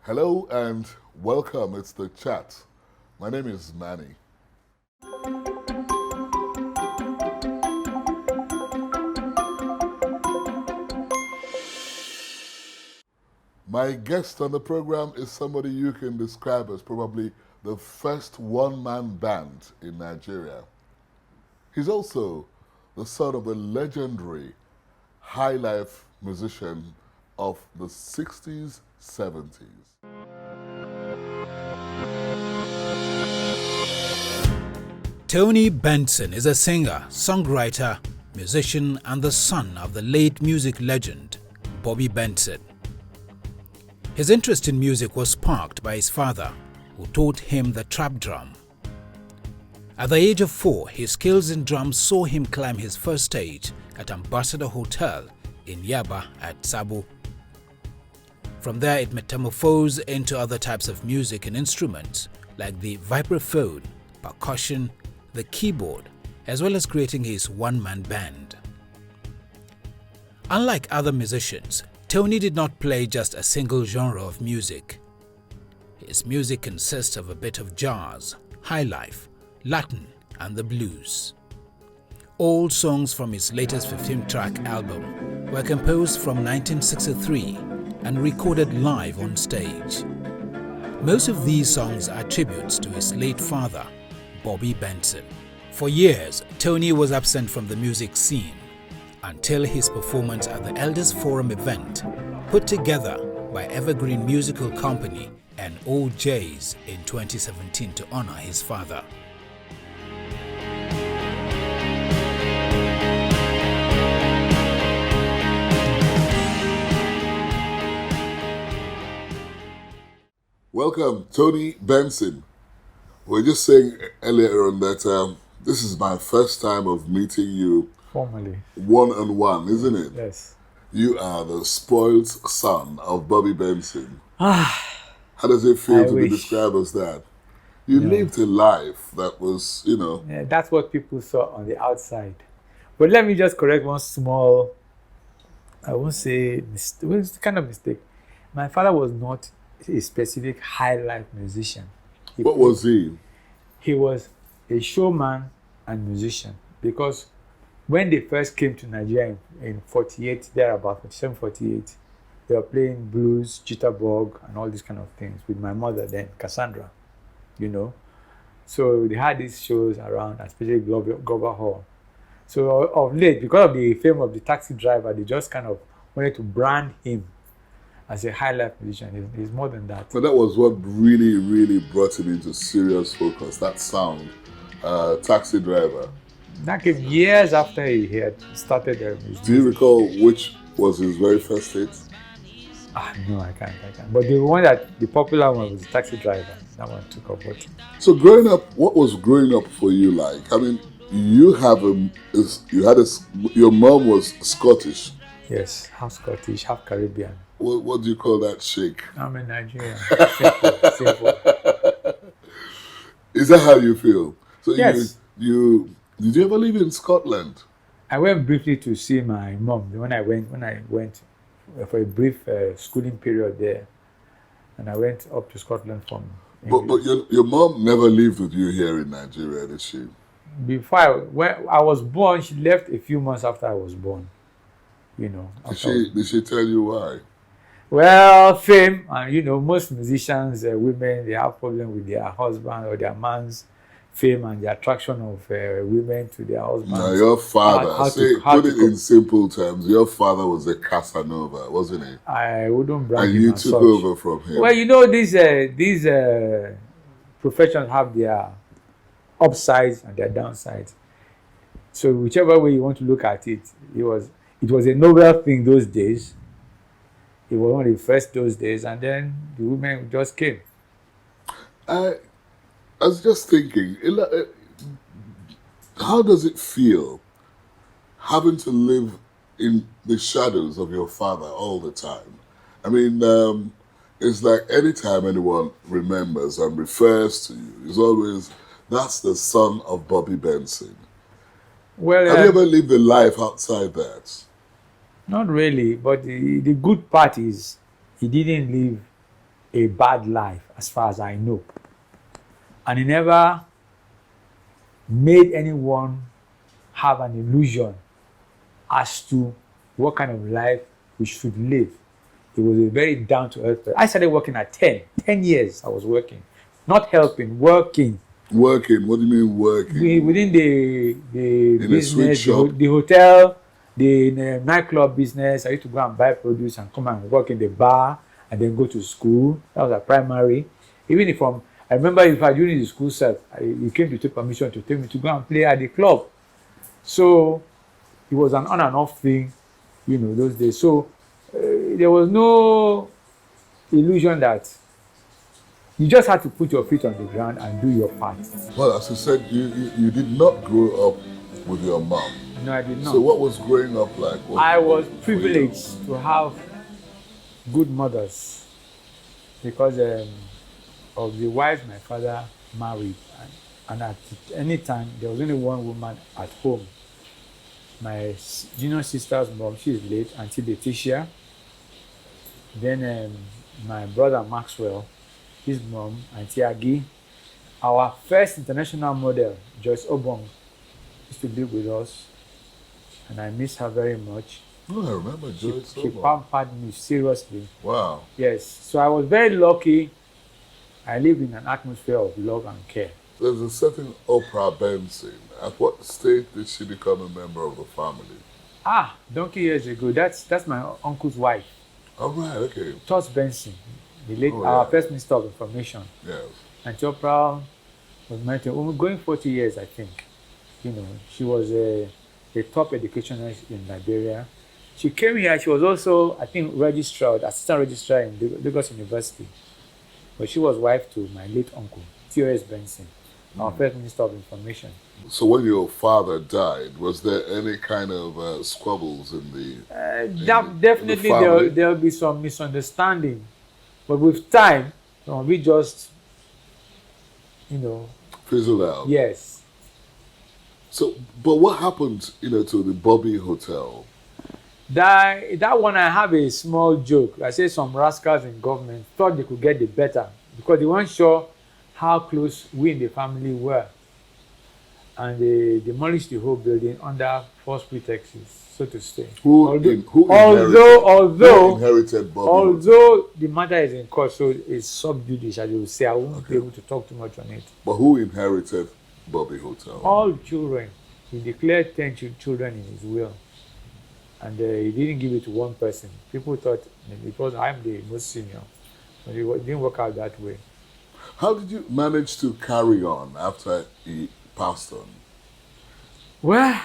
Hello and welcome. It's the chat. My name is Manny. My guest on the program is somebody you can describe as probably the first one-man band in Nigeria. He's also the son of a legendary high life musician of the 60s, 70s. Tony Benson is a singer, songwriter, musician, and the son of the late music legend, Bobby Benson. His interest in music was sparked by his father, who taught him the trap drum. At the age of 4, his skills in drums saw him climb his first stage at Ambassador Hotel in Yaba at Sabo. From there, it metamorphosed into other types of music and instruments like the vibraphone, percussion, the keyboard, as well as creating his one-man band. Unlike other musicians, Tony did not play just a single genre of music. His music consists of a bit of jazz, highlife, Latin, and the blues. All songs from his latest 15-track album were composed from 1963 and recorded live on stage. Most of these songs are tributes to his late father, Bobby Benson. For years, Tony was absent from the music scene until his performance at the Elders Forum event put together by Evergreen Musical Company and OJs in 2017 to honor his father. Welcome, Tony Benson. We were just saying earlier on that this is my first time of meeting you Formally. one-on-one, isn't it? Yes. You are the spoiled son of Bobby Benson. How How does it feel I to be wish. described as that? You lived a life that was, Yeah, that's what people saw on the outside. But let me just correct one small, I won't say, it's kind of mistake. My father was not a specific high life musician. what was he? He was a showman and musician, because when they first came to Nigeria in 48, thereabout, 47, 48, they were playing blues, jitterbug, and all these kind of things with my mother then, Cassandra, So they had these shows around, especially Global Hall. So of late, because of the fame of the taxi driver, they just kind of wanted to brand him as a high life musician. He's more than that. But that was what really, really brought him into serious focus, that sound, Taxi Driver. That came years after he had started the music. Do you recall which was his very first hit? No, I can't. But the popular one was the Taxi Driver. That one took off. But So growing up, what was growing up for you like? I mean, your mom was Scottish. yes, half Scottish, half Caribbean. What do you call that shake? I'm a Nigerian. Simple. Is that how you feel? So Yes. you did you ever live in Scotland? I went briefly to see my mom when I went for a brief schooling period there, and I went up to Scotland from But England. your mom never lived with you here in Nigeria, did she? When I was born, she left a few months after I was born. Did she tell you why? Well, fame, and most musicians, women, they have problem with their husband or their man's fame and the attraction of women to their husbands. Now your father, put it in in. simple terms, your father was a Casanova, wasn't he? I wouldn't brag And him you as took such. over from him. Well, these professions have their upsides and their downsides. So whichever way you want to look at it, it was a novel thing those days. It was one of the first those days, and then the women just came. I was just thinking, how does it feel having to live in the shadows of your father all the time? I mean, it's like anytime anyone remembers and refers to you, it's always, that's the son of Bobby Benson. Well, Have you ever lived a life outside that? not really, but the good part is he didn't live a bad life, as far as I know. And he never made anyone have an illusion as to what kind of life we should live. He was a very down-to-earth person. I started working at 10 years I was working. Not helping, working. Working? What do you mean working? Within the In a business, sweet shop? the hotel, the nightclub business. I used to go and buy produce and come and work in the bar and then go to school. That was at primary. Even if I remember if I during the school self, he came to take permission to take me to go and play at the club. So it was an on and off thing, those days. So there was no illusion that you just had to put your feet on the ground and do your part. Well, as you said, you did not grow up with your mom. No, I did not. So what was growing up like? I was privileged to have good mothers because of the wives my father married. And at any time, there was only one woman at home. My junior sister's mom, she is late, Auntie Letitia. Then my brother Maxwell, his mom, Auntie Agi. Our first international model, Joyce Obong, used to live with us, and I miss her very much. Oh, I remember Joyce She Obong. pampered me seriously. Wow. Yes, so I was very lucky. I lived in an atmosphere of love and care. There's a certain Oprah Benson. At what stage did she become a member of the family? Donkey years ago. That's my uncle's wife. Oh, right, okay. Thomas Benson, the late Oh, our yeah. first Minister of Information. Yes. And Oprah was married to going 40 years, I think. She was a top educationist in Liberia. She came here. She was also, I think, assistant registrar in Lagos University. But she was wife to my late uncle, T.O.S. Benson, our first Minister of Information. So when your father died, was there any kind of squabbles in the Definitely family? there'll be some misunderstanding. But with time, we just, Fizzled out? yes. So, but what happened, to the Bobby Hotel? That one, I have a small joke. I say some rascals in government thought they could get the better because they weren't sure how close we in the family were. And they demolished the whole building under false pretexts, so to say. Who inherited Bobby Hotel? Although the matter is in court, so it's sub judice, as you will say, I won't be able to talk too much on it. But who inherited Bobby Hotel? All children. He declared 10 children in his will. And he didn't give it to one person. People thought, because I'm the most senior, but it didn't work out that way. How did you manage to carry on after he passed on? Well,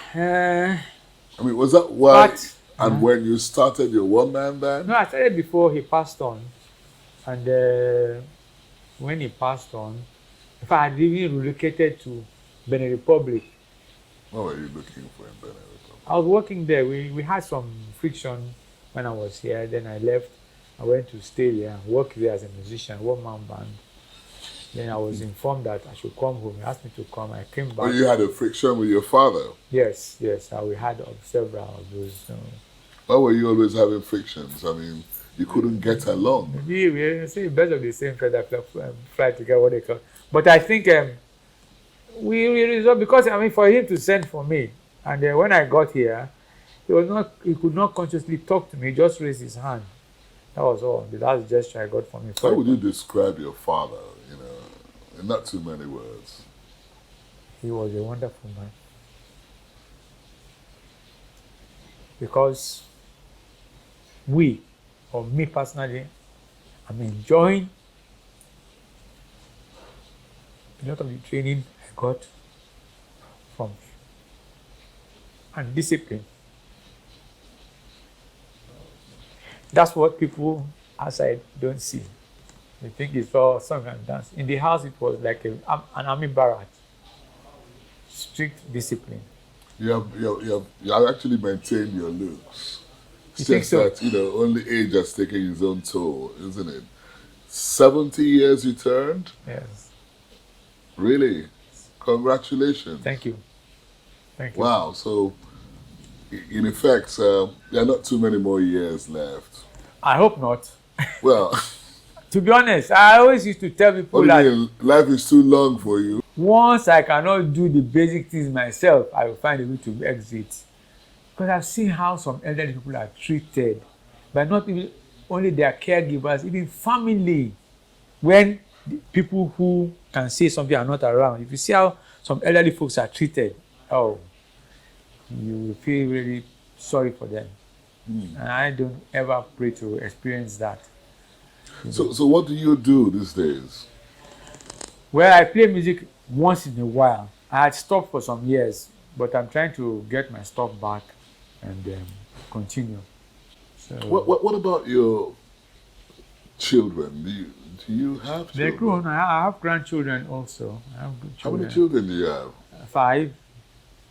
was that why? But, When you started your one-man band? no, I started before he passed on. And when he passed on, if I had even relocated to Benin Republic, What were you looking for in Benin Republic? I was working there. We had some friction when I was here. Then I left. I went to stay there, work there as a musician, one-man band. Then I was informed that I should come home. He asked me to come. I came back. Oh, you had a friction with your father? Yes. We had several of those. Why were you always having frictions? You couldn't get along. We say birds of the same feather fly together, what they call. But I think we resolved because for him to send for me, and when I got here, he could not consciously talk to me. He just raised his hand. That was all. The last gesture I got from him. How would you describe your father? In not too many words. He was a wonderful man. Because me personally, I'm enjoying a lot of the training I got from him. And discipline. That's what people outside don't see. They think it's all song and dance. In the house, it was like an army barrack. Strict discipline. You have actually maintained your looks. It's You think just so? that, only age has taken its own toll, isn't it? 70 years you turned? Yes. Really? Congratulations. Thank you. Thank you. Wow. So, in effect, there are not too many more years left. I hope not. Well, To be honest, I always used to tell people What do that you mean? Life is too long for you. once I cannot do the basic things myself, I will find a way to exit. Because I've seen how some elderly people are treated by not even only their caregivers, even family. When the people who can say something are not around, if you see how some elderly folks are treated, oh, you will feel really sorry for them. And I don't ever pray to experience that. So what do you do these days? Well, I play music once in a while. I had stopped for some years, but I'm trying to get my stuff back and continue. So What about your children? Do you have they're children? grown. I have grandchildren also. I have good How many children. children do you have? 5.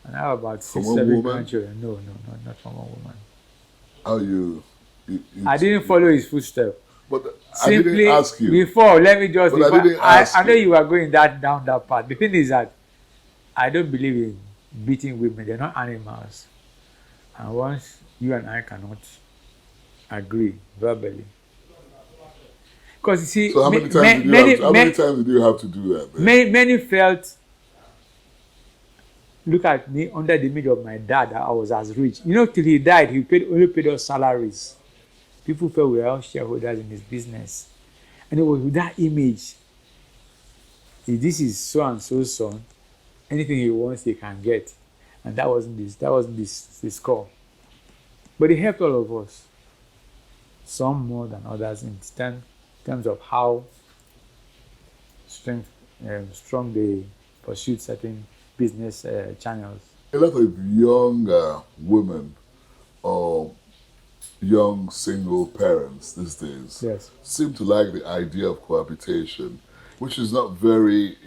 And I have about 6, From one 7 woman? grandchildren. No, not from one woman. How you I didn't follow his footsteps. But I didn't ask you. Before, let me just. But I didn't ask I know you. you are going down that path. The thing is that I don't believe in beating women. They're not animals. And once you and I cannot agree verbally, because you see, So how many times did you have to do that? Then? many felt. Look at me under the image of my dad. I was as rich. You know, till he died, he only paid us salaries. People felt we were all shareholders in his business. And it was with that image. If this is so and so's son, anything he wants, he can get. And that wasn't this call. But it helped all of us. Some more than others in terms of how strong they pursued certain business channels. A lot of young women or young single parents these days Yes. seem to like the idea of cohabitation, which is not very,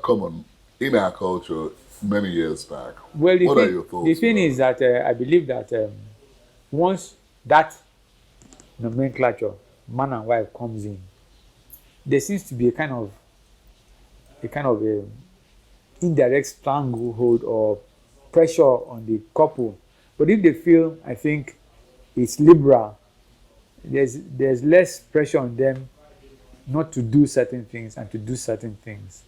common in our culture many years back. Well, What are your thoughts? The thing about is that I believe that once that nomenclature, man and wife, comes in, there seems to be a kind of indirect stranglehold or pressure on the couple. But if they feel, I think, it's liberal, there's less pressure on them not to do certain things and to do certain things.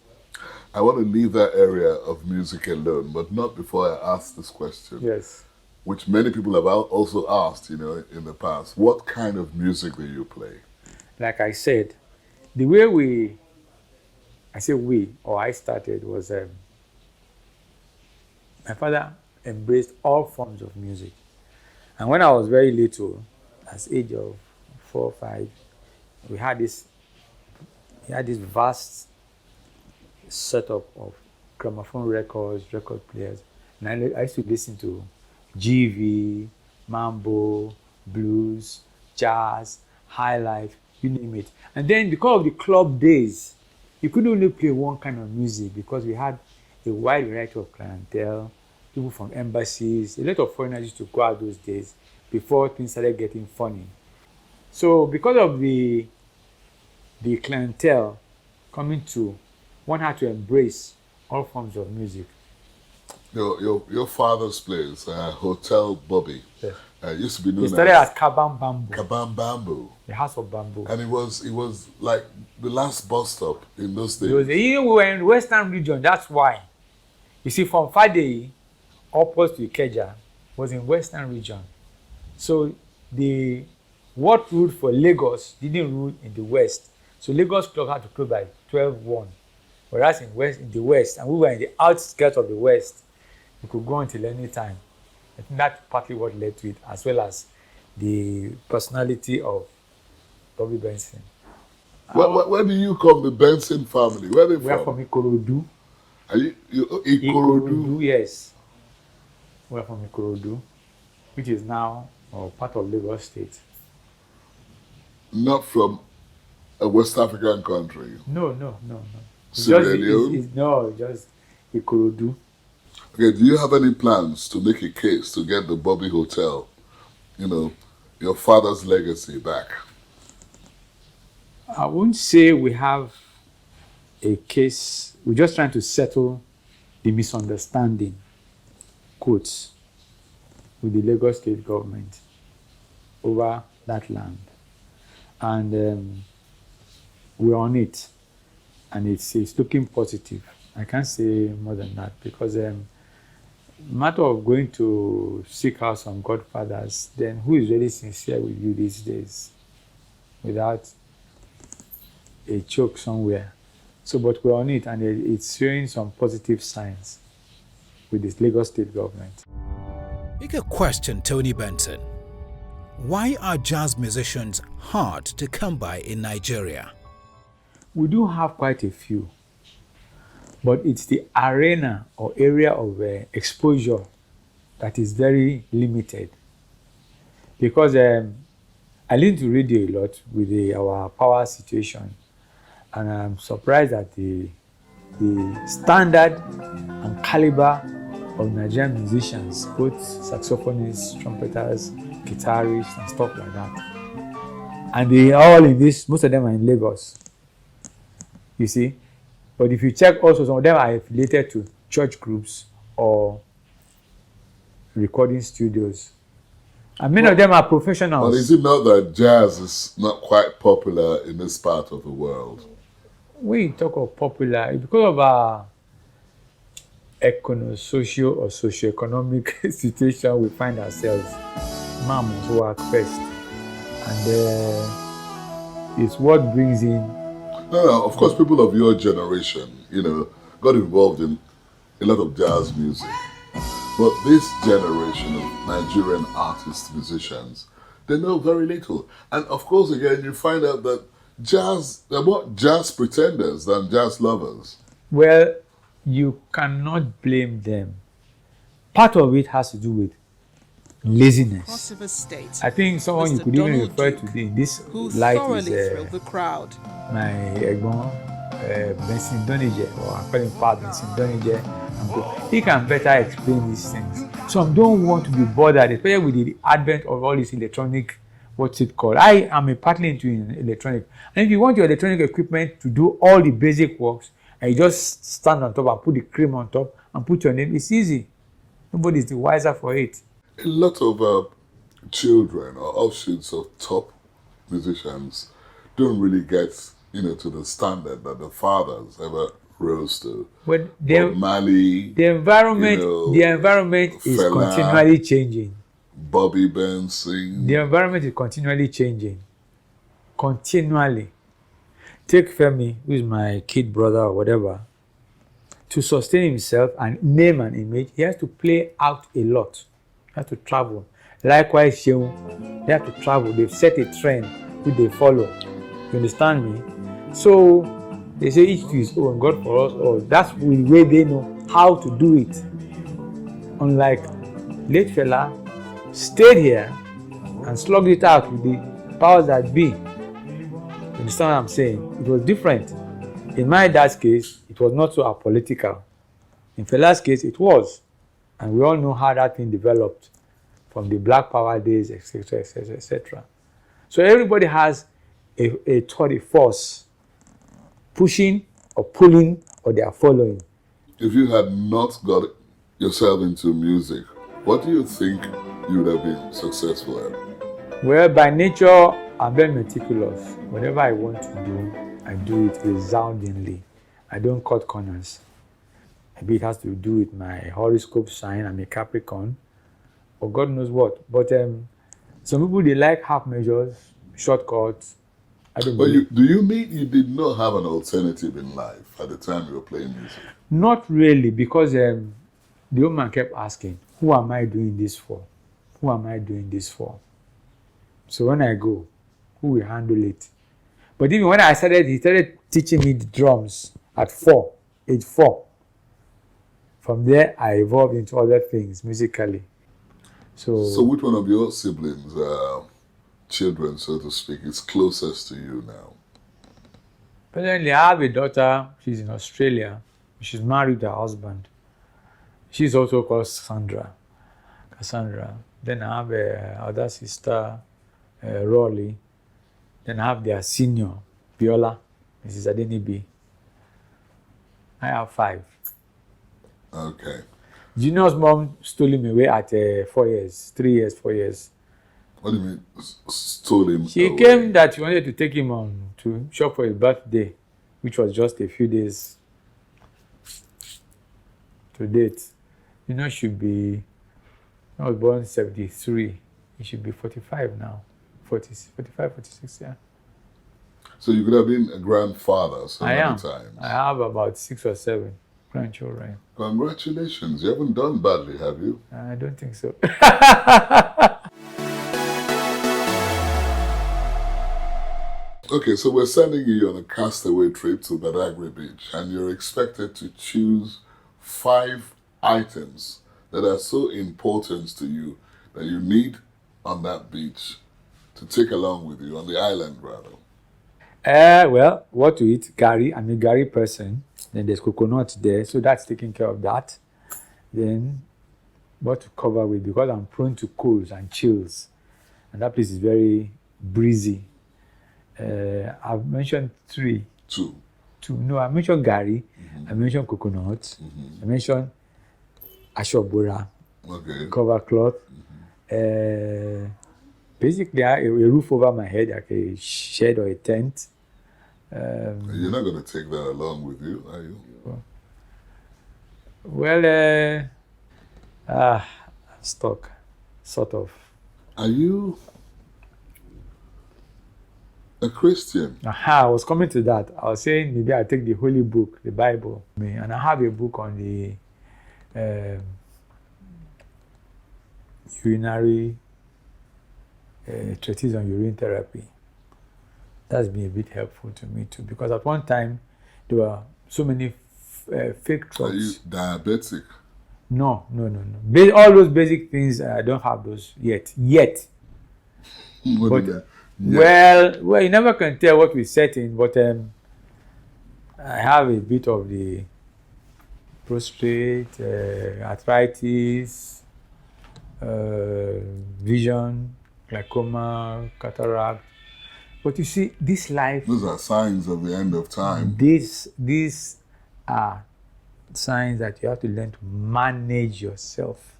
I want to leave that area of music alone, but not before I ask this question. Yes. Which many people have also asked, in the past. What kind of music do you play? Like I said, the way I started was my father embraced all forms of music. And when I was very little, as age of 4 or 5, we had this vast setup of gramophone records, record players. And I used to listen to GV, mambo, blues, jazz, high life, you name it. And then because of the club days, you couldn't only play one kind of music because we had a wide variety of clientele, people from embassies. A lot of foreigners used to go out those days before things started getting funny. So because of the clientele coming to, one had to embrace all forms of music. Your father's place, Hotel Bobby, Yes. used to be known It started as as Kabam Bamboo, Kabam Bamboo. the House of Bamboo. And it was like the last bus stop in those days. We were in the Western region, that's why. You see, from Fadei upwards to Ikeja was in Western region. So what ruled for Lagos didn't rule in the West. So Lagos clock had to close by 12:1. Whereas in the West, and we were in the outskirts of the West, we could go until any time. I think that's partly what led to it, as well as the personality of Bobby Benson. Where do you come, the Benson family? Where are they We are from from? Ikorodu. Are you Ikorodu? Yes. We are from Ikorodu, which is now part of Lagos State. Not from a West African country. No. Sierra Leone? It's just Ikorodu. Okay, do you have any plans to make a case to get the Bobby Hotel, your father's legacy back? I won't say we have a case. We're just trying to settle the misunderstanding, quotes, with the Lagos state government over that land. And we're on it, and it's looking positive. I can't say more than that because matter of going to seek out some godfathers, then who is really sincere with you these days without a choke somewhere? So, but we're on it, and it's showing some positive signs with this Lagos state government. Bigger question, Tony Benson. Why are jazz musicians hard to come by in Nigeria? We do have quite a few, but it's the arena or area of exposure that is very limited. Because I listen to radio a lot with our power situation, and I'm surprised at the standard and caliber of Nigerian musicians, both saxophonists, trumpeters, guitarists, and stuff like that. And they are all in this, most of them are in Lagos, you see. But if you check also, some of them are affiliated to church groups or recording studios. And many of them are professionals. But is it not that jazz is not quite popular in this part of the world? We talk of popular because of our socio or socioeconomic situation we find ourselves. Man must work first, and it's what brings in. No, of course, people of your generation, got involved in a lot of jazz music. But this generation of Nigerian artists, musicians, they know very little. And of course, again, you find out that they're more jazz pretenders than jazz lovers. Well, you cannot blame them. Part of it has to do with laziness. I think someone you could even refer to in this light is my Egbon, Benson, or I call him Pat Benson. He can better explain these things. Some don't want to be bothered, especially with the advent of all this electronic, what's it called? I am partly into electronic. And if you want your electronic equipment to do all the basic works, and you just stand on top and put the cream on top and put your name, it's easy. Nobody's the wiser for it. A lot of children or offshoots of top musicians don't really get, to the standard that the fathers ever rose to. But Mali, the environment is Fela, continually changing. Bobby Benson. The environment is continually changing. Continually. Take Femi, who is my kid brother or whatever, to sustain himself and name an image, he has to play out a lot. He has to travel. Likewise, Sheung, they have to travel. They've set a trend which they follow. You understand me? So they say each to his own, God for us all. That's the way they know how to do it. Unlike late fella, stayed here and slugged it out with the powers that be. You understand what I'm saying? It was different. In my dad's case, it was not so apolitical. In Fela's case, it was. And we all know how that thing developed from the Black Power days, etc., etc., etc. So everybody has a force pushing or pulling, or they are following. If you had not got yourself into music, what do you think you would have been successful at? Well, by nature, I'm very meticulous. Whatever I want to do, I do it resoundingly. I don't cut corners. Maybe it has to do with my horoscope sign. I'm a Capricorn, or God knows what. But some people, they like half measures, shortcuts. But do you mean you did not have an alternative in life at the time you were playing music? Not really, because the old man kept asking, who am I doing this for? Who am I doing this for? So when I go, who will handle it? But even when he started teaching me the drums at age 4. From there, I evolved into other things musically. So which one of your siblings, children, so to speak, is closest to you now? Presently, I have a daughter. She's in Australia. She's married to her husband. She's also called Cassandra. Then I have other sister, Rolly. Then I have their senior, Viola, Mrs. Adenibi. I have 5. Okay. Junior's mom stole him away at 4 years, 3 years, 4 years. What do you mean, stole him She away? came that she wanted to take him on to shop for his birthday, which was just a few days to date. Should be, I was born 73. He should be 45 now. 45, 46, yeah. So you could have been a grandfather so many times. I have about 6 or 7 grandchildren. Congratulations. You haven't done badly, have you? I don't think so. Okay, so we're sending you on a Castaway Trip to Badagry Beach, and you're expected to choose 5 items that are so important to you that you need on that beach to take along with you, on the island rather. Well, what to eat? Gari. I'm a Gari person. Then there's coconut there, so that's taking care of that. Then what to cover with, because I'm prone to colds and chills, and that place is very breezy. I've mentioned 3. 2. No, I mentioned Gari. I mentioned coconut. I mentioned ashobura, cover cloth. Basically, a roof over my head, like a shed or a tent. You're not going to take that along with you, are you? Well, I'm stuck, sort of. Are you a Christian? I was coming to that. I was saying maybe I take the holy book, the Bible, and I have a book on the urinary treatise on urine therapy. That's been a bit helpful to me too, because at one time there were so many fake drugs. Are you diabetic? No. All those basic things, I don't have those yet. What But, well, you never can tell what we're setting, but I have a bit of the prostate, arthritis, vision, glaucoma, cataract. But you see, this life... Those are signs of the end of time. These are signs that you have to learn to manage yourself.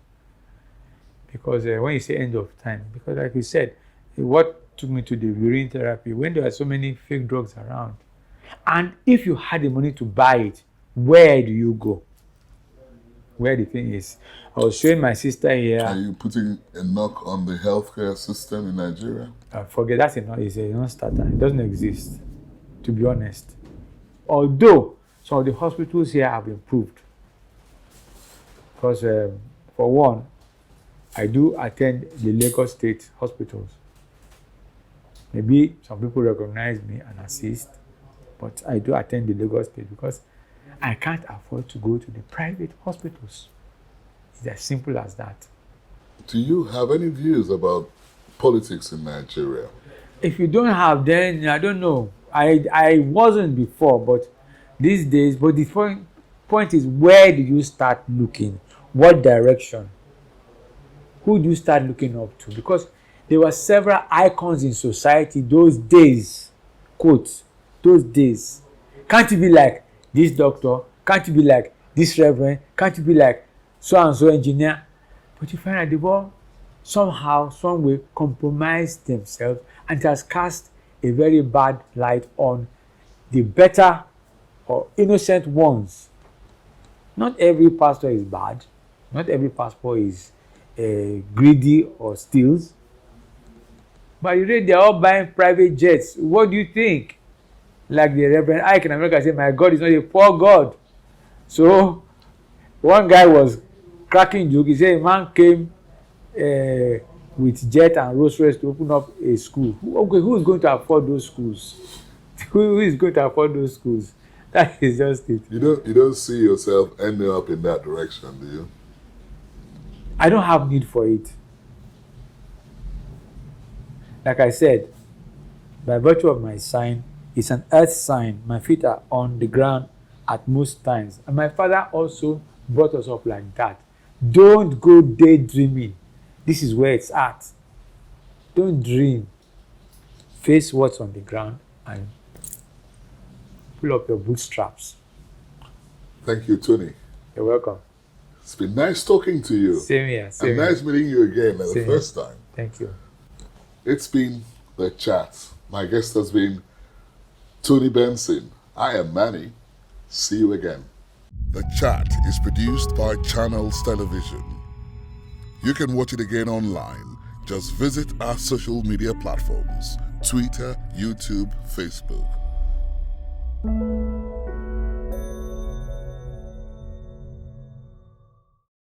Because when you say end of time, because like you said, what took me to the urine therapy, when there are so many fake drugs around, and if you had the money to buy it, where do you go? Where the thing is, I was showing my sister here. Are you putting a knock on the healthcare system in Nigeria? Forget that. It's a non-starter. It doesn't exist, to be honest. Although some of the hospitals here have improved, because for one, I do attend the Lagos State hospitals. Maybe some people recognize me and assist, but I do attend the Lagos State because I can't afford to go to the private hospitals. It's as simple as that. Do you have any views about politics in Nigeria? If you don't have, then I don't know. I wasn't before, but these days, but the point is, where did you start looking? What direction? Who do you start looking up to? Because there were several icons in society those days, quotes, those days. Can't you be like this doctor? Can't you be like this reverend? Can't you be like so-and-so engineer? But you find that they've all somehow, some way compromised themselves, and it has cast a very bad light on the better or innocent ones. Not every pastor is bad. Not every pastor is greedy or steals. But you read they're all buying private jets. What do you think? Like the Reverend Ike in America said, my God is not a poor God. So one guy was cracking joke. He said a man came with jet and Rolls Royce to open up a school. Okay, who is going to afford those schools? Who is going to afford those schools? That is just it. You don't see yourself ending up in that direction, do you? I don't have need for it. Like I said, by virtue of my sign, it's an earth sign. My feet are on the ground at most times. And my father also brought us up like that. Don't go daydreaming. This is where it's at. Don't dream. Face what's on the ground and pull up your bootstraps. Thank you, Tony. You're welcome. It's been nice talking to you. Same here. And nice meeting you again the first time. Thank you. It's been The Chat. My guest has been Tony Benson, I am Manny. See you again. The Chat is produced by Channels Television. You can watch it again online. Just visit our social media platforms: Twitter, YouTube, Facebook.